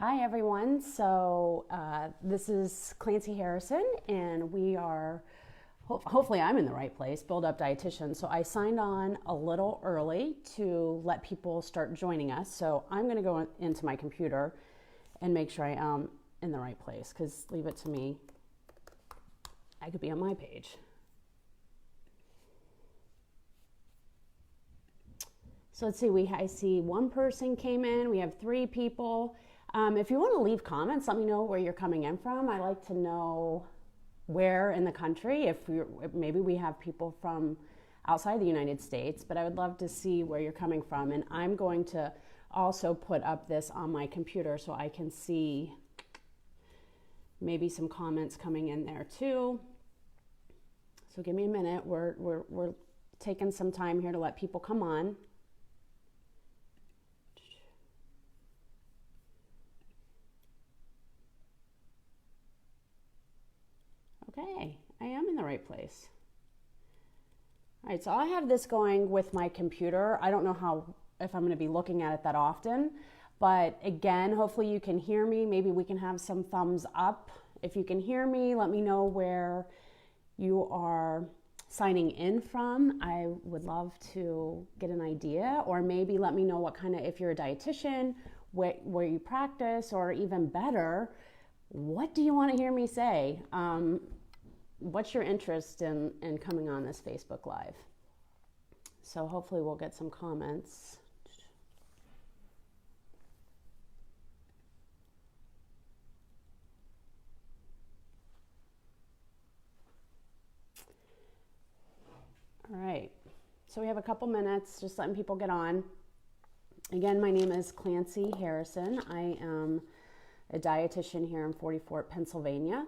Hi everyone, so this is Clancy Harrison and we are, hopefully I'm in the right place, Build Up Dietitian. So I signed on a little early to let people start joining us. So I'm going to go into my computer and make sure I am in the right place, because leave it to me, I could be on my page. So let's see, I see one person came in, we have 3 people. If you want to leave comments, let me know where you're coming in from. I like to know where in the country, if maybe we have people from outside the United States, but I would love to see where you're coming from. And I'm going to also put up this on my computer so I can see maybe some comments coming in there too. So give me a minute. We're taking some time here to let people come on. Okay, I am in the right place. All right, so I have this going with my computer. I don't know if I'm going to be looking at it that often, but again, hopefully you can hear me. Maybe we can have some thumbs up. If you can hear me, let me know where you are signing in from. I would love to get an idea, or maybe let me know what kind of, if you're a dietitian, where you practice, or even better, what do you want to hear me say? What's your interest in coming on this Facebook Live? So hopefully we'll get some comments. All right, so we have a couple minutes, just letting people get on. Again, my name is Clancy Harrison. I am a dietitian here in 40 Fort, Pennsylvania.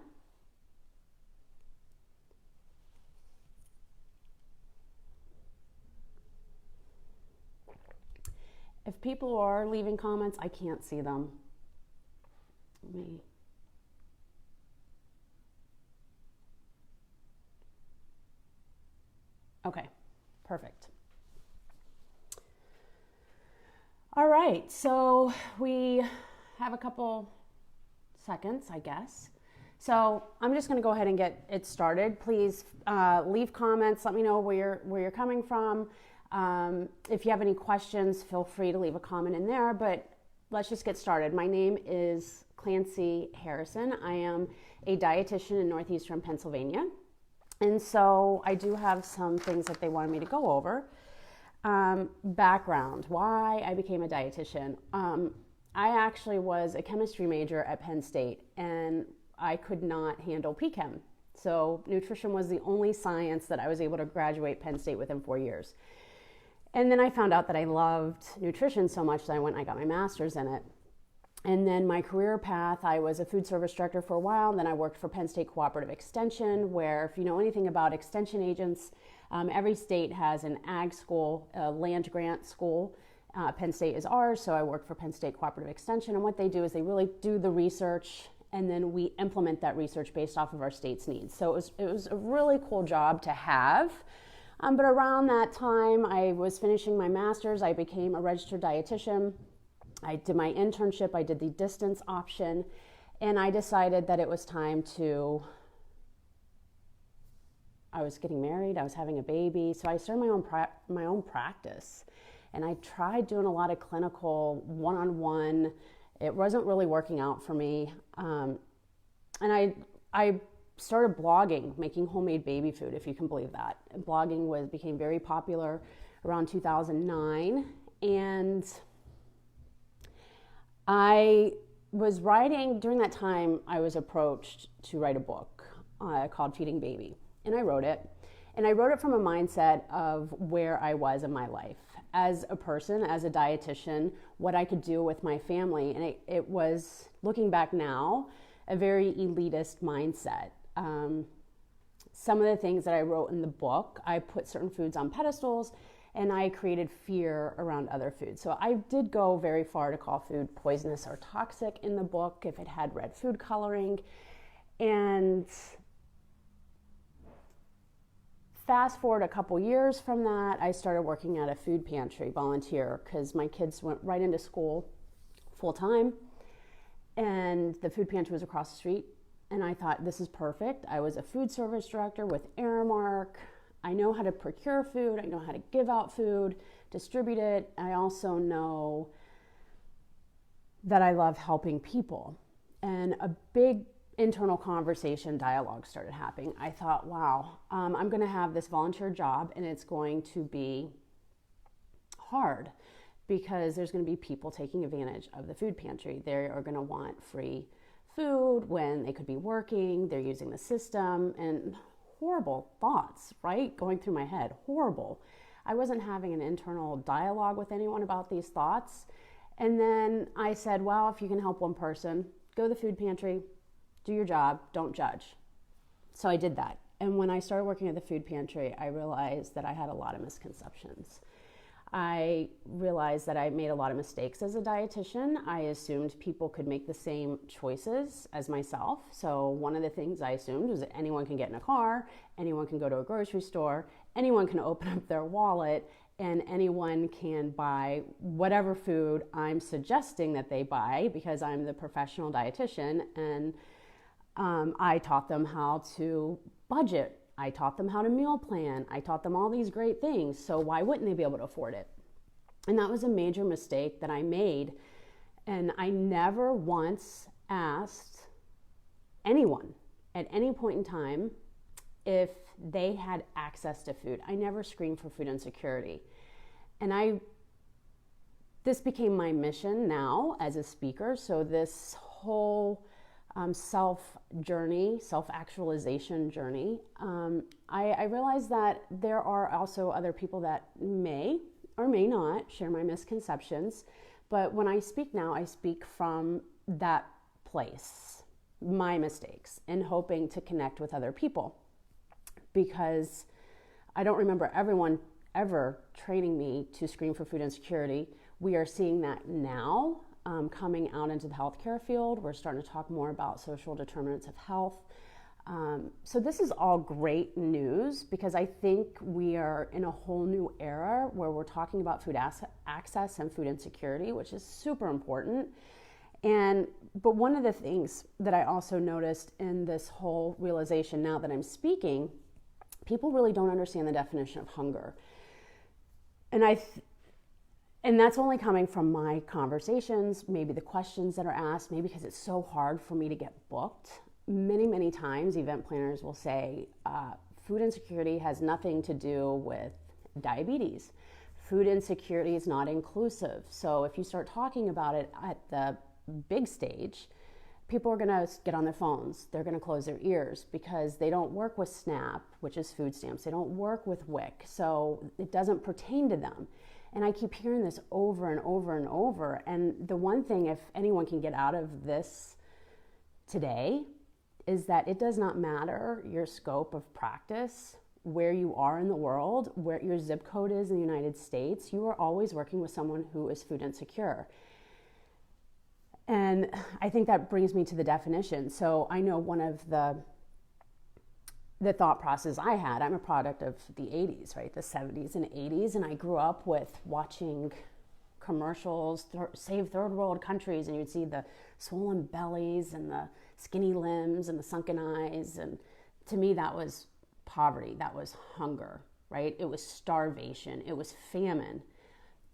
If people are leaving comments, I can't see them. Okay, perfect. All right, so we have a couple seconds, I guess. So I'm just going to go ahead and get it started. Please leave comments. Let me know where you're coming from. If you have any questions, feel free to leave a comment in there, but let's just get started. My name is Clancy Harrison. I am a dietitian in northeastern Pennsylvania. And so I do have some things that they wanted me to go over. Background, why I became a dietitian. I actually was a chemistry major at Penn State, and I could not handle P-Chem. So nutrition was the only science that I was able to graduate Penn State within 4 years. And then I found out that I loved nutrition so much that I went and I got my master's in it. And then my career path, I was a food service director for a while. Then I worked for Penn State Cooperative Extension, where if you know anything about extension agents, every state has an ag school, a land grant school. Penn State is ours, so I work for Penn State Cooperative Extension. And what they do is they really do the research, and then we implement that research based off of our state's needs. So it was a really cool job to have. But around that time, I was finishing my master's. I became a registered dietitian. I did my internship. I did the distance option. And I decided that it was time I was getting married. I was having a baby. So I started my own practice. And I tried doing a lot of clinical one-on-one. It wasn't really working out for me. And I started blogging, making homemade baby food, if you can believe that. Blogging became very popular around 2009, and I was writing, during that time, I was approached to write a book called Feeding Baby, and I wrote it. And I wrote it from a mindset of where I was in my life as a person, as a dietitian, what I could do with my family. And it was, looking back now, a very elitist mindset. Some of the things that I wrote in the book, I put certain foods on pedestals, and I created fear around other foods. So I did go very far to call food poisonous or toxic in the book if it had red food coloring. And fast forward a couple years from that, I started working at a food pantry, volunteer, because my kids went right into school full time. and the food pantry was across the street. And I thought, this is perfect. I was a food service director with Aramark. I know how to procure food. I know how to give out food, distribute it. I also know that I love helping people. And a big internal conversation dialogue started happening. I thought, wow, I'm going to have this volunteer job, and it's going to be hard because there's going to be people taking advantage of the food pantry. They are going to want free food when they could be working. They're using the system, and horrible thoughts, right, going through my head. Horrible. I wasn't having an internal dialogue with anyone about these thoughts. And then I said, well, if you can help one person, go to the food pantry, do your job, don't judge. So I did that. And when I started working at the food pantry, I realized that I had a lot of misconceptions. I realized that I made a lot of mistakes as a dietitian. I assumed people could make the same choices as myself. So one of the things I assumed was that anyone can get in a car, anyone can go to a grocery store, anyone can open up their wallet, and anyone can buy whatever food I'm suggesting that they buy because I'm the professional dietitian. And I taught them how to budget. I taught them how to meal plan. I taught them all these great things. So why wouldn't they be able to afford it? And that was a major mistake that I made. And I never once asked anyone at any point in time if they had access to food. I never screened for food insecurity. And this became my mission now as a speaker. So this whole self-actualization journey, I realized that there are also other people that may or may not share my misconceptions. But when I speak now, I speak from that place, my mistakes, and hoping to connect with other people. Because I don't remember everyone ever training me to screen for food insecurity. We are seeing that now. Coming out into the healthcare field, we're starting to talk more about social determinants of health. So this is all great news because I think we are in a whole new era where we're talking about food access and food insecurity, which is super important. But one of the things that I also noticed in this whole realization now that I'm speaking, people really don't understand the definition of hunger. And that's only coming from my conversations, maybe the questions that are asked, maybe because it's so hard for me to get booked. Many, many times event planners will say, food insecurity has nothing to do with diabetes. Food insecurity is not inclusive. So if you start talking about it at the big stage, people are going to get on their phones. They're going to close their ears because they don't work with SNAP, which is food stamps. They don't work with WIC, so it doesn't pertain to them. And I keep hearing this over and over and over. And the one thing, if anyone can get out of this today, is that it does not matter your scope of practice, where you are in the world, where your zip code is in the United States. You are always working with someone who is food insecure. And I think that brings me to the definition. So I know one of the thought process I had, I'm a product of the 80s, right? The 70s and 80s. And I grew up with watching commercials, save third world countries, and you'd see the swollen bellies and the skinny limbs and the sunken eyes. And to me, that was poverty. That was hunger, right? It was starvation. It was famine.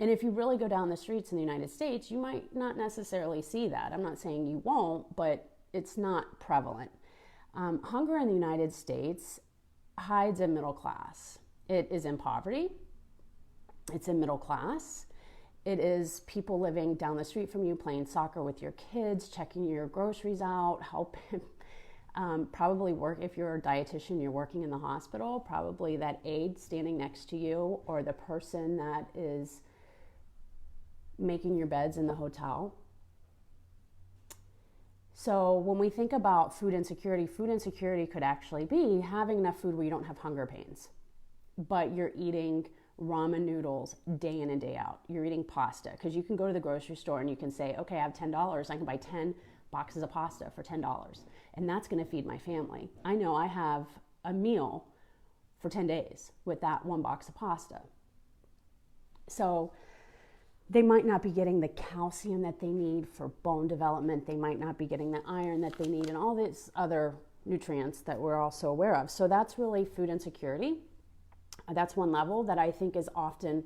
And if you really go down the streets in the United States, you might not necessarily see that. I'm not saying you won't, but it's not prevalent. Hunger in the United States hides in middle class. It is in poverty. It's in middle class. It is people living down the street from you, playing soccer with your kids, checking your groceries out, helping, probably work, if you're a dietitian, you're working in the hospital, probably that aide standing next to you or the person that is making your beds in the hotel. So when we think about food insecurity could actually be having enough food where you don't have hunger pains, but you're eating ramen noodles day in and day out. You're eating pasta because you can go to the grocery store and you can say, okay, I have $10. I can buy 10 boxes of pasta for $10 and that's going to feed my family. I know I have a meal for 10 days with that one box of pasta. So they might not be getting the calcium that they need for bone development. They might not be getting the iron that they need and all these other nutrients that we're also aware of. So that's really food insecurity. That's one level that I think is often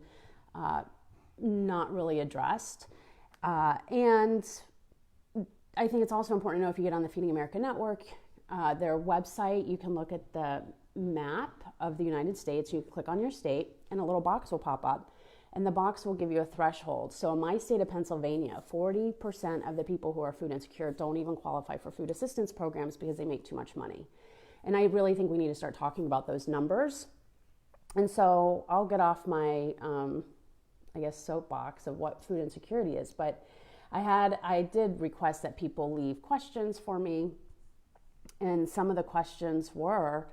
not really addressed. And I think it's also important to know, if you get on the Feeding America Network, their website, you can look at the map of the United States. You can click on your state and a little box will pop up, and the box will give you a threshold. So in my state of Pennsylvania, 40% of the people who are food insecure don't even qualify for food assistance programs because they make too much money. And I really think we need to start talking about those numbers. And so I'll get off my, soapbox of what food insecurity is. But I did request that people leave questions for me. And some of the questions were,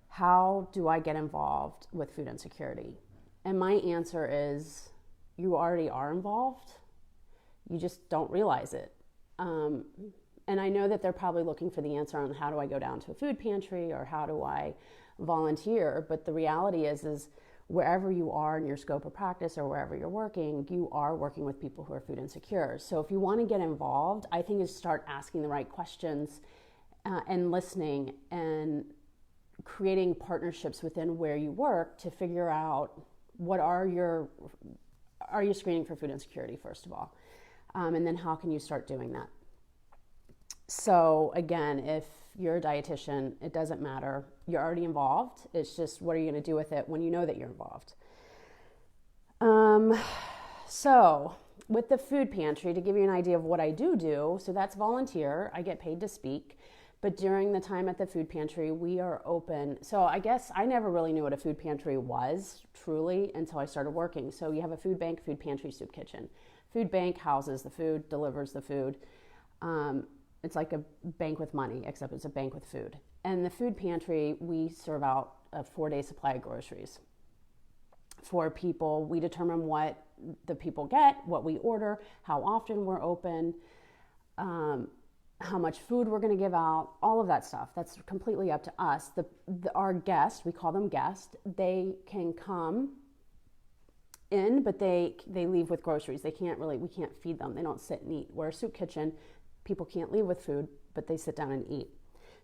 how do I get involved with food insecurity? And my answer is, you already are involved. You just don't realize it. And I know that they're probably looking for the answer on how do I go down to a food pantry or how do I volunteer. But the reality is wherever you are in your scope of practice or wherever you're working, you are working with people who are food insecure. So if you want to get involved, I think is start asking the right questions and listening and creating partnerships within where you work to figure out are you screening for food insecurity, first of all? And then how can you start doing that? So again, if you're a dietitian, it doesn't matter. You're already involved. It's just, what are you going to do with it when you know that you're involved? So with the food pantry, to give you an idea of what I do, so that's volunteer. I get paid to speak. But during the time at the food pantry, we are open. So I guess I never really knew what a food pantry was, truly, until I started working. So you have a food bank, food pantry, soup kitchen. Food bank houses the food, delivers the food. It's like a bank with money, except it's a bank with food. And the food pantry, we serve out a 4-day supply of groceries for people. We determine what the people get, what we order, how often we're open, how much food we're going to give out, all of that stuff. That's completely up to us. Our guests, we call them guests, they can come in, but they leave with groceries. We can't feed them. They don't sit and eat. We're a soup kitchen. People can't leave with food, but they sit down and eat.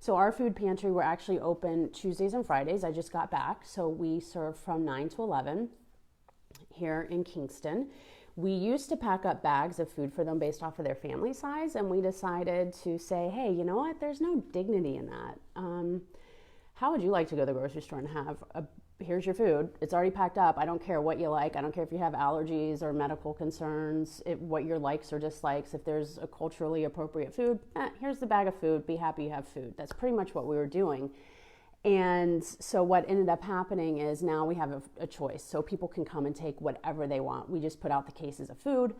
So our food pantry, we're actually open Tuesdays and Fridays. I just got back. So we serve from 9 to 11 here in Kingston. We used to pack up bags of food for them based off of their family size, and we decided to say, hey, you know what? There's no dignity in that. How would you like to go to the grocery store and have here's your food. It's already packed up. I don't care what you like. I don't care if you have allergies or medical concerns, what your likes or dislikes. If there's a culturally appropriate food, here's the bag of food. Be happy you have food. That's pretty much what we were doing. And so what ended up happening is now we have a choice. So people can come and take whatever they want. We just put out the cases of food.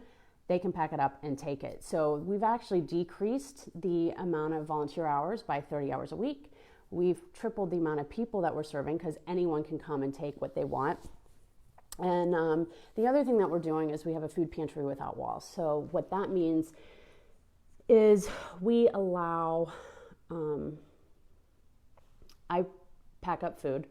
They can pack it up and take it. So we've actually decreased the amount of volunteer hours by 30 hours a week. We've tripled the amount of people that we're serving because anyone can come and take what they want. And the other thing that we're doing is we have a food pantry without walls. So what that means is we allow, I pack up food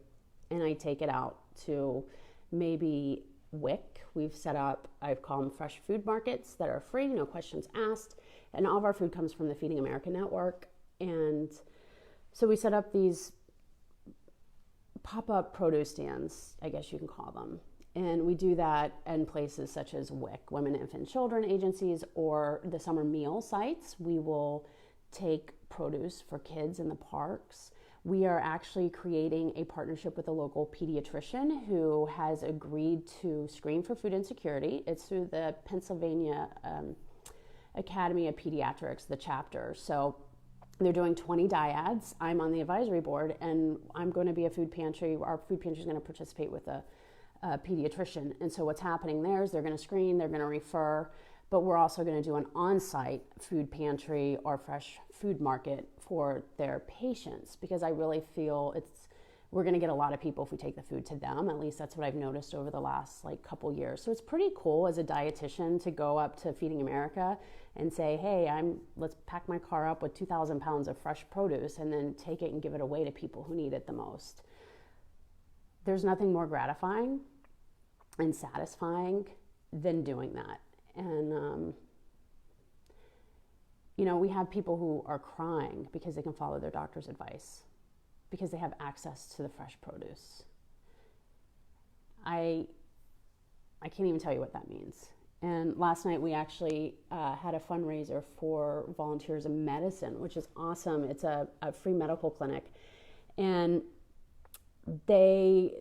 and I take it out to maybe WIC. We've set up, I've called them fresh food markets that are free, no questions asked. And all of our food comes from the Feeding America Network. And so we set up these pop-up produce stands, I guess you can call them. And we do that in places such as WIC, Women, Infant, Children agencies, or the summer meal sites. We will take produce for kids in the parks. We are actually creating a partnership with a local pediatrician who has agreed to screen for food insecurity. It's through the Pennsylvania Academy of Pediatrics, the chapter. So they're doing 20 dyads. I'm on the advisory board, and I'm going to be a food pantry. Our food pantry is going to participate with a pediatrician. And so what's happening there is they're going to screen, they're going to refer, but we're also going to do an on-site food pantry or fresh food market for their patients, because I really feel we're going to get a lot of people if we take the food to them. At least that's what I've noticed over the last couple years. So it's pretty cool as a dietitian to go up to Feeding America and say, hey, let's pack my car up with 2,000 pounds of fresh produce and then take it and give it away to people who need it the most. There's nothing more gratifying and satisfying than doing that. And, we have people who are crying because they can follow their doctor's advice, because they have access to the fresh produce. I can't even tell you what that means. And last night we actually had a fundraiser for Volunteers in Medicine, which is awesome. It's a free medical clinic. And they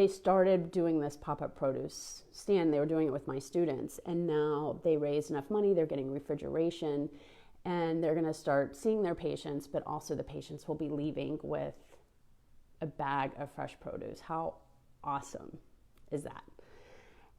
started doing this pop-up produce stand. They were doing it with my students. And now they raised enough money. They're getting refrigeration. And they're going to start seeing their patients, but also the patients will be leaving with a bag of fresh produce. How awesome is that?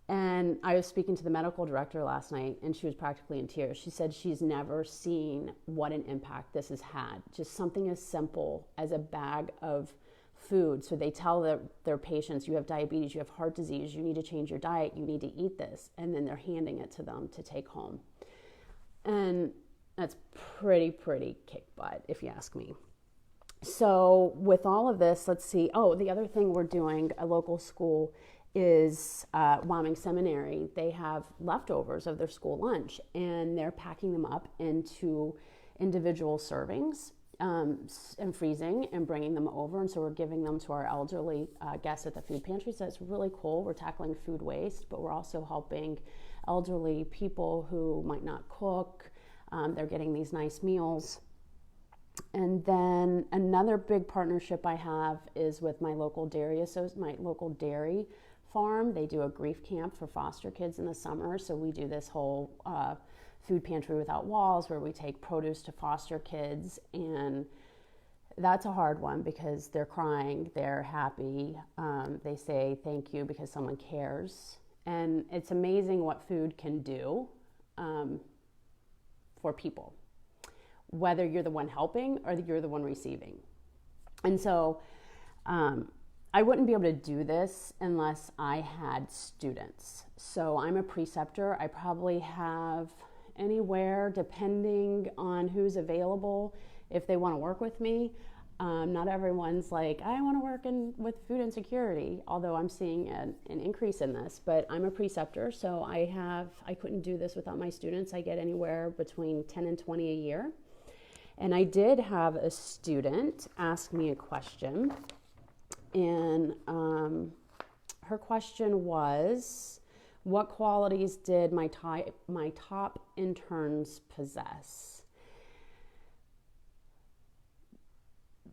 And I was speaking to the medical director last night, and she was practically in tears. She said she's never seen what an impact this has had. Just something as simple as a bag of food. So they tell their patients, you have diabetes, you have heart disease, you need to change your diet, you need to eat this. And then they're handing it to them to take home. And that's pretty kick butt, if you ask me. So with all of this, let's see. Oh, the other thing we're doing, a local school, is Wyoming Seminary. They have leftovers of their school lunch, and they're packing them up into individual servings and freezing and bringing them over. And so we're giving them to our elderly guests at the food pantry. So it's really cool. We're tackling food waste, but we're also helping elderly people who might not cook. They're getting these nice meals. And then another big partnership I have is with my local dairy farm. They do a grief camp for foster kids in the summer. So we do this whole food pantry without walls where we take produce to foster kids. And that's a hard one because they're crying, they're happy. They say thank you because someone cares. And it's amazing what food can do for people, whether you're the one helping or you're the one receiving. And so I wouldn't be able to do this unless I had students. So I'm a preceptor. I probably have anywhere, depending on who's available, if they want to work with me. Not everyone's like, I want to work with food insecurity, although I'm seeing an increase in this. But I'm a preceptor, so I couldn't do this without my students. I get anywhere between 10 and 20 a year. And I did have a student ask me a question, and her question was, what qualities did my top interns possess?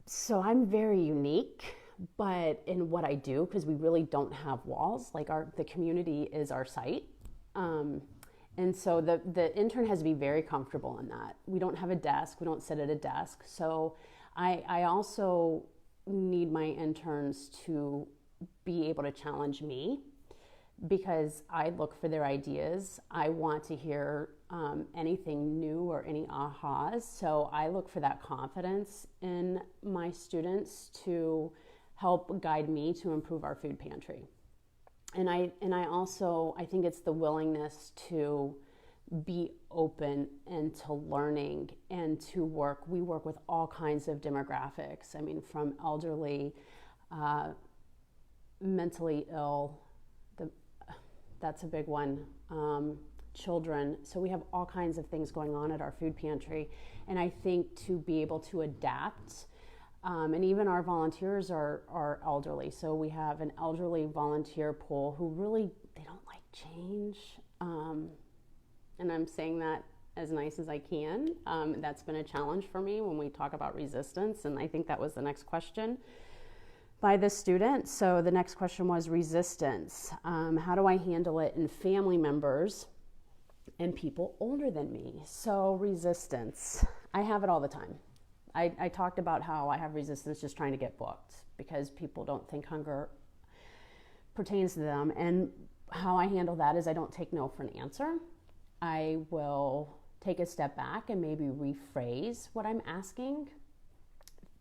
So I'm very unique, but in what I do, because we really don't have walls, like the community is our site. And so the intern has to be very comfortable in that. We don't have a desk. We don't sit at a desk. So I also need my interns to be able to challenge me because I look for their ideas. I want to hear anything new or any ahas. So I look for that confidence in my students to help guide me to improve our food pantry. And I think it's the willingness to be open and to learning and to work. We work with all kinds of demographics. I mean, from elderly, mentally ill, that's a big one, children. So we have all kinds of things going on at our food pantry. And I think to be able to adapt, and even our volunteers are elderly. So we have an elderly volunteer pool who really, they don't like change. And I'm saying that as nice as I can. That's been a challenge for me when we talk about resistance. And I think that was the next question by the student. So the next question was resistance. How do I handle it in family members and people older than me? So resistance, I have it all the time. I talked about how I have resistance just trying to get booked because people don't think hunger pertains to them. And how I handle that is I don't take no for an answer. I will take a step back and maybe rephrase what I'm asking.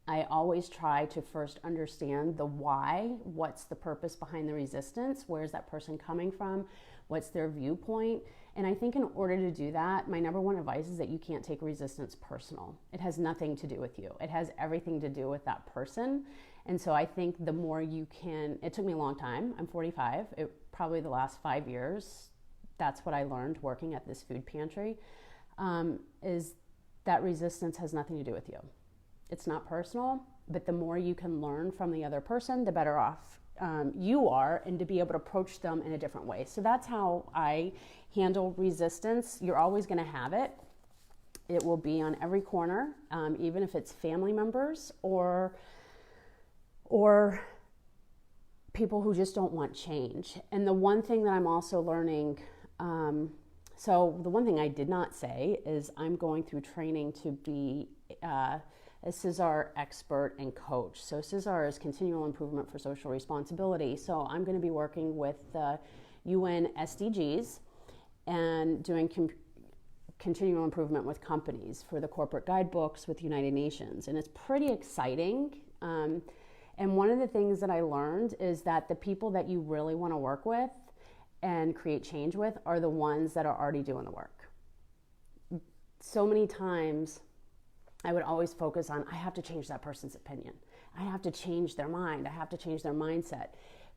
I always try to first understand the why. What's the purpose behind the resistance? Where's that person coming from? What's their viewpoint? And I think in order to do that, my number one advice is that you can't take resistance personal. It has nothing to do with you. It has everything to do with that person. And so I think the more you can, it took me a long time. I'm 45. Probably the last 5 years, that's what I learned working at this food pantry, is that resistance has nothing to do with you. It's not personal, but the more you can learn from the other person, the better off you are, and to be able to approach them in a different way. So that's how I handle resistance. You're always going to have it. It will be on every corner, even if it's family members or people who just don't want change. And the one thing that I'm also learning, so the one thing I did not say is I'm going through training to be a CSR expert and coach. So CSR is continual improvement for social responsibility. So I'm going to be working with the UN SDGs and doing continual improvement with companies for the corporate guidebooks with United Nations. And it's pretty exciting. And one of the things that I learned is that the people that you really want to work with and create change with are the ones that are already doing the work. So many times I would always focus on, I have to change that person's opinion. I have to change their mind. I have to change their mindset.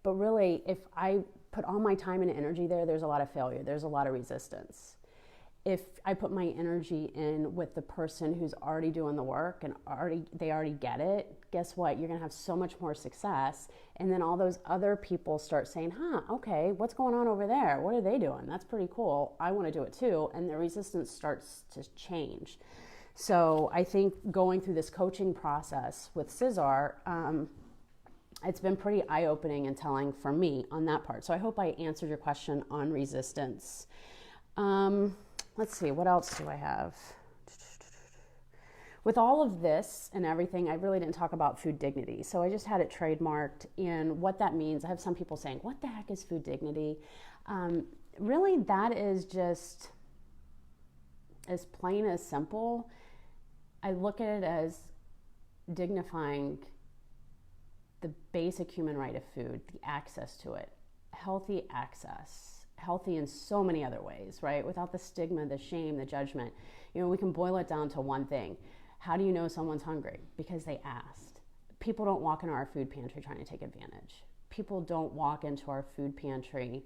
But really, if I put all my time and energy there, there's a lot of failure. There's a lot of resistance. If I put my energy in with the person who's already doing the work and they already get it, guess what? You're going to have so much more success. And then all those other people start saying, okay, what's going on over there? What are they doing? That's pretty cool. I want to do it too. And the resistance starts to change. So I think going through this coaching process with CSR, it's been pretty eye-opening and telling for me on that part. So I hope I answered your question on resistance. Let's see, what else do I have? With all of this and everything, I really didn't talk about food dignity. So I just had it trademarked, and what that means, I have some people saying, what the heck is food dignity? Really, that is just as plain as simple. I look at it as dignifying the basic human right of food, the access to it, healthy access. Healthy in so many other ways, right? Without the stigma, the shame, the judgment. We can boil it down to one thing. How do you know someone's hungry? Because they asked. People don't walk into our food pantry trying to take advantage. People don't walk into our food pantry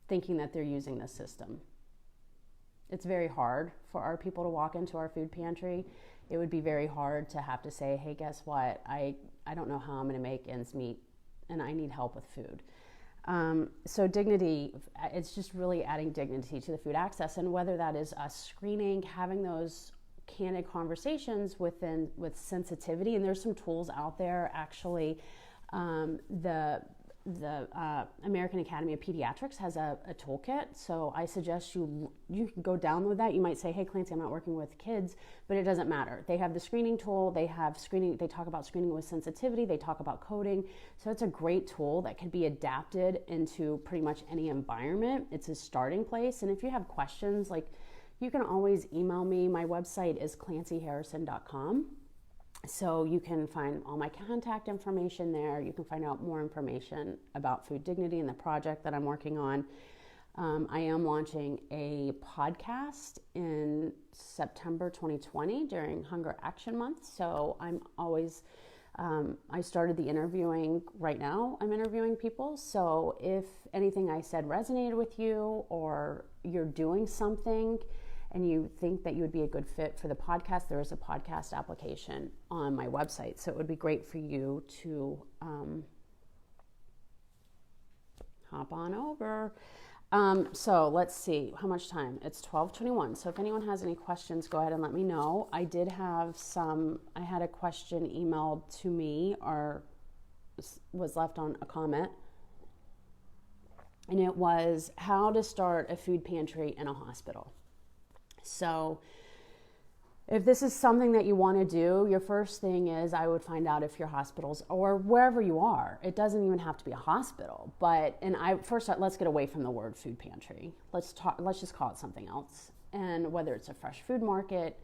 thinking that they're using the system. It's very hard for our people to walk into our food pantry. It would be very hard to have to say, hey, guess what? I don't know how I'm going to make ends meet, and I need help with food. So dignity, it's just really adding dignity to the food access, and whether that is us screening, having those candid conversations with sensitivity, and there's some tools out there actually. The American Academy of Pediatrics has a toolkit, so I suggest you can go download that. You might say, hey, Clancy, I'm not working with kids, but it doesn't matter. They have the screening tool, they talk about screening with sensitivity, they talk about coding, so it's a great tool that can be adapted into pretty much any environment. It's a starting place, and if you have questions, you can always email me. My website is clancyharrison.com. So you can find all my contact information there. You can find out more information about food dignity and the project that I'm working on. I am launching a podcast in September 2020 during Hunger Action Month. So I'm always, I started the interviewing right now. I'm interviewing people. So if anything I said resonated with you, or you're doing something and you think that you would be a good fit for the podcast, there is a podcast application on my website. So it would be great for you to hop on over. So let's see, how much time? It's 12:21. So if anyone has any questions, go ahead and let me know. I had a question emailed to me or was left on a comment. And it was how to start a food pantry in a hospital. So if this is something that you want to do, your first thing is I would find out if your hospitals or wherever you are, it doesn't even have to be a hospital, let's get away from the word food pantry. Let's just call it something else. And whether it's a fresh food market,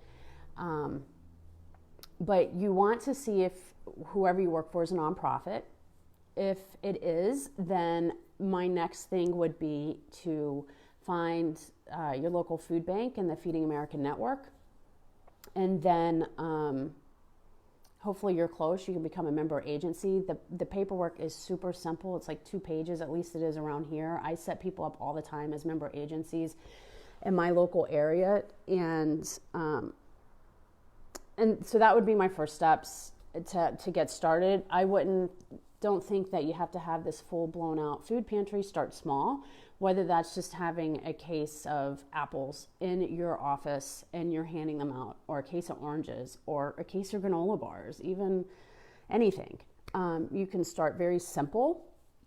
but you want to see if whoever you work for is a nonprofit. If it is, then my next thing would be to find your local food bank and the Feeding America Network. And then hopefully you're close. You can become a member agency. The paperwork is super simple. It's like 2 pages, at least it is around here. I set people up all the time as member agencies in my local area. And so that would be my first steps to get started. Don't think that you have to have this full blown out food pantry. Start small, whether that's just having a case of apples in your office and you're handing them out, or a case of oranges, or a case of granola bars, even anything. You can start very simple.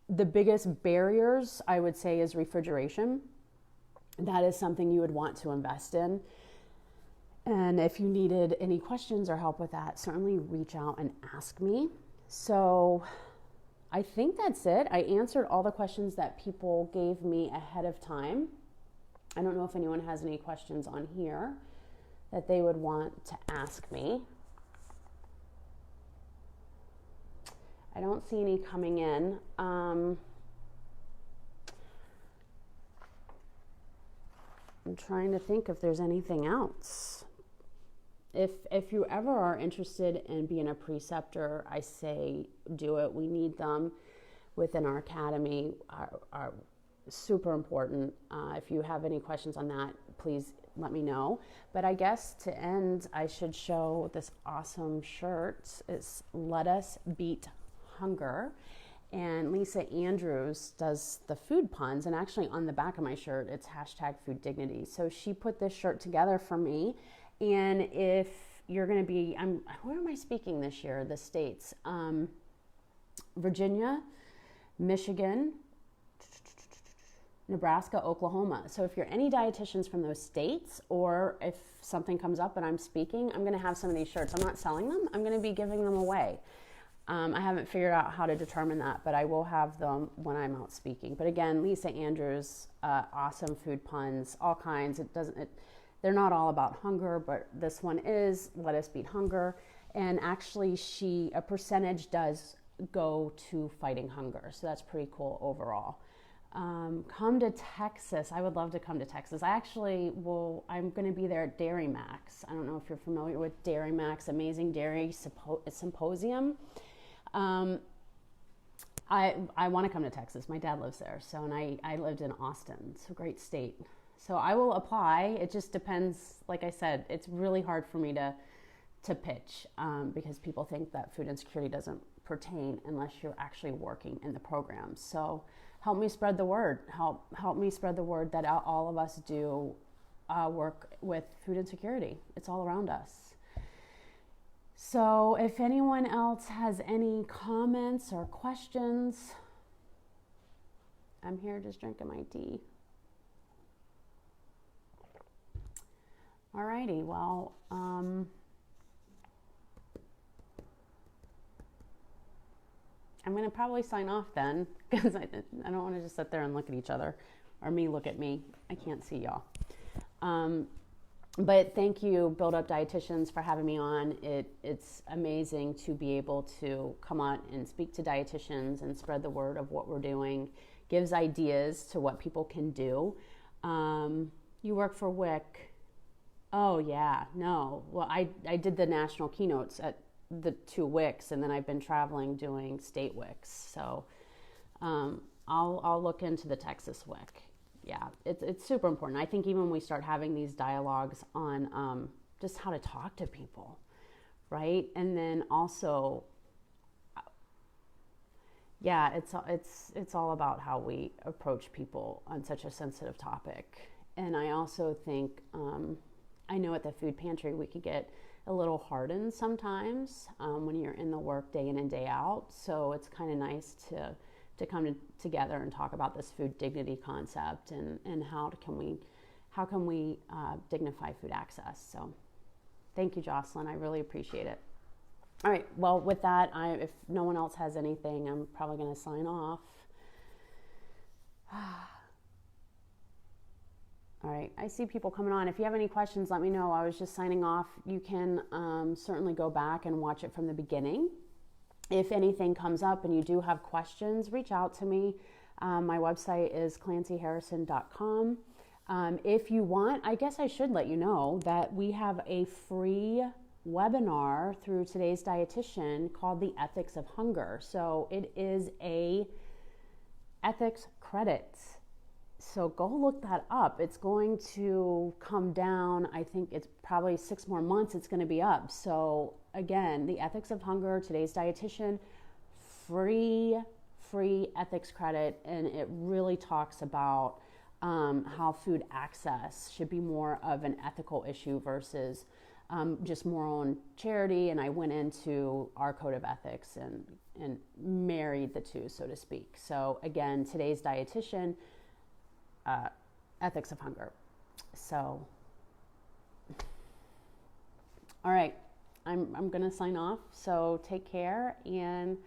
The biggest barriers, I would say, is refrigeration. That is something you would want to invest in. And if you needed any questions or help with that, certainly reach out and ask me. So I think that's it. I answered all the questions that people gave me ahead of time. I don't know if anyone has any questions on here that they would want to ask me. I don't see any coming in. I'm trying to think if there's anything else. If you ever are interested in being a preceptor, I say do it. We need them within our academy, are super important. If you have any questions on that, please let me know. But I guess to end, I should show this awesome shirt. It's Let Us Beat Hunger. And Lisa Andrews does the food puns. And actually on the back of my shirt, it's #fooddignity. So she put this shirt together for me. And if you're going to be, where am I speaking this year? The states, Virginia, Michigan, Nebraska, Oklahoma. So if you're any dietitians from those states, or if something comes up and I'm speaking, I'm going to have some of these shirts. I'm not selling them. I'm going to be giving them away. I haven't figured out how to determine that, but I will have them when I'm out speaking. But again, Lisa Andrews, awesome food puns, all kinds. They're not all about hunger, but this one is Let Us Beat Hunger. And actually a percentage does go to fighting hunger. So that's pretty cool overall. Come to Texas. I would love to come to Texas. I'm going to be there at Dairy Max. I don't know if you're familiar with Dairy Max, Amazing Dairy Symposium. I want to come to Texas. My dad lives there. And I lived in Austin. It's a great state. So I will apply. It just depends. Like I said, it's really hard for me to pitch because people think that food insecurity doesn't pertain unless you're actually working in the program. So help me spread the word. Help me spread the word that all of us do work with food insecurity. It's all around us. So if anyone else has any comments or questions, I'm here just drinking my tea. Alrighty, well, I'm going to probably sign off then, because I don't want to just sit there and look at each other, or me look at me. I can't see y'all. But thank you, Build Up Dietitians, for having me on. It's amazing to be able to come out and speak to dietitians and spread the word of what we're doing. Gives ideas to what people can do. You work for WIC. Oh, yeah, no. Well, I did the national keynotes at the 2 WICs, and then I've been traveling doing state WICs. So I'll look into the Texas WIC. Yeah, it's super important. I think even when we start having these dialogues on just how to talk to people, right? And then also, yeah, it's all about how we approach people on such a sensitive topic. And I also think, I know at the food pantry we could get a little hardened sometimes when you're in the work day in and day out. So it's kind of nice to come together and talk about this food dignity concept and how can we dignify food access. So thank you, Jocelyn. I really appreciate it. All right. Well, with that, if no one else has anything, I'm probably going to sign off. All right, I see people coming on. If you have any questions, let me know. I was just signing off. You can certainly go back and watch it from the beginning. If anything comes up and you do have questions, reach out to me. My website is clancyharrison.com. If you want, I guess I should let you know that we have a free webinar through Today's Dietitian called The Ethics of Hunger. So it is a ethics credit. So go look that up. It's going to come down. I think it's probably 6 more months it's going to be up. So again, The Ethics of Hunger, Today's Dietitian, free ethics credit. And it really talks about how food access should be more of an ethical issue versus just more on charity. And I went into our code of ethics and married the two, so to speak. So again, Today's Dietitian, Ethics of Hunger. So, all right, I'm going to sign off. So take care, and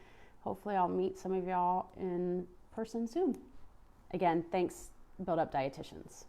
hopefully I'll meet some of y'all in person soon. Again, thanks, Build Up Dietitians.